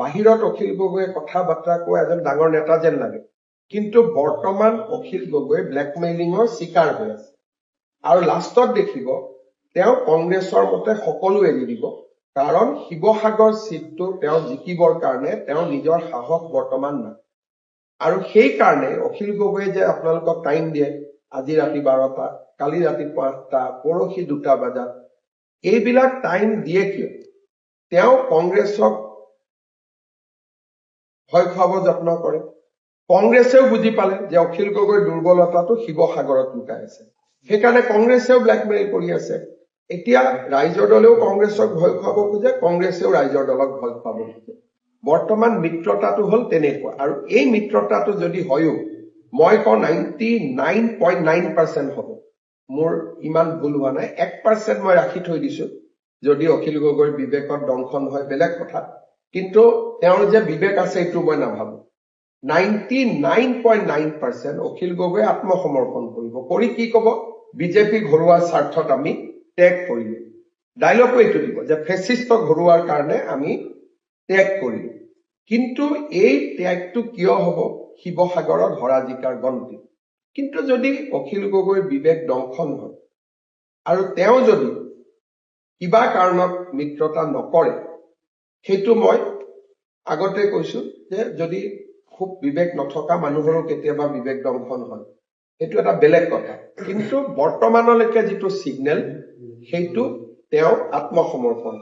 বাহিৰত অখিল গগৈয়ে কথা বাৰ্তা কোৱা এজন ডাঙৰ নেতা যেন লাগে, কিন্তু বৰ্তমান অখিল গগৈ ব্লেকমেইলিঙৰ চিকাৰ হৈ আছে। আৰু লাষ্টত দেখিব তেওঁ কংগ্ৰেছৰ মতে সকলো এৰি দিব, কাৰণ শিৱসাগৰ সিটটো তেওঁ জিকিবৰ কাৰণে তেওঁ নিজৰ সাহস বৰ্তমান নাই। আৰু সেই কাৰণে অখিল গগৈয়ে যে আপোনালোকক টাইম দিয়ে, আজি ৰাতি 12টা, কালি ৰাতি 5টা, পৰহি 2টা বজাত, এইবিলাক টাইম দিয়ে কিয়? তেওঁ কংগ্ৰেছক ভয় খুৱাব যত্ন কৰে। কংগ্ৰেছেও বুজি পালে যে অখিল গগৈৰ দুৰ্বলতাটো শিৱসাগৰত লুকাই আছে, সেইকাৰণে কংগ্ৰেছেও ব্লেকমেইল কৰি আছে। এতিয়া ৰাইজৰ দলেও কংগ্ৰেছক ভয় খুৱাব খোজে, কংগ্ৰেছেও ৰাইজৰ দলক ভয় খুৱাব খোজে। বৰ্তমান মিত্ৰতাটো হল তেনেকুৱা, আৰু এই মিত্ৰতাটো যদি হয়ও মই কওঁ 99.9% হ'ব। মোৰ ইমান ভুল হোৱা নাই, 1% মই ৰাখি থৈ দিছো। যদি অখিল গগৈৰ বিবেকত দংশন হয় বেলেগ কথা, কিন্তু তেওঁৰ যে বিবেক আছে এইটো মই নাভাবো। 99.9% অখিল গগৈ আত্মসমৰ্পণ কৰিব। কৰি কি কব? বিজেপি ঘৰুৱা স্বাৰ্থত আমি ত্যাগ কৰিলো। ডাইলগো এইটো দিব যে ফেচিষ্ট ঘৰুৱাৰ কাৰণে আমি ত্যাগ কৰিলো। কিন্তু এই ত্যাগটো কিয় হব? শিৱসাগৰত হৰাজিকাৰ গন্তি। কিন্তু যদি অখিল গগৈৰ বিবেক দংশন হয় আৰু তেওঁ যদি কিবা কাৰণত মিত্ৰতা নকৰে, সেইটো মই আগতে কৈছো যে যদি খুব বিবেক নথকা মানুহৰো কেতিয়াবা বিবেক দংশন হয়, সেইটো এটা বেলেগ কথা। কিন্তু বৰ্তমানলৈকে যিটো সিগনেল, সেইটো তেওঁ আত্মসমৰ্পণ।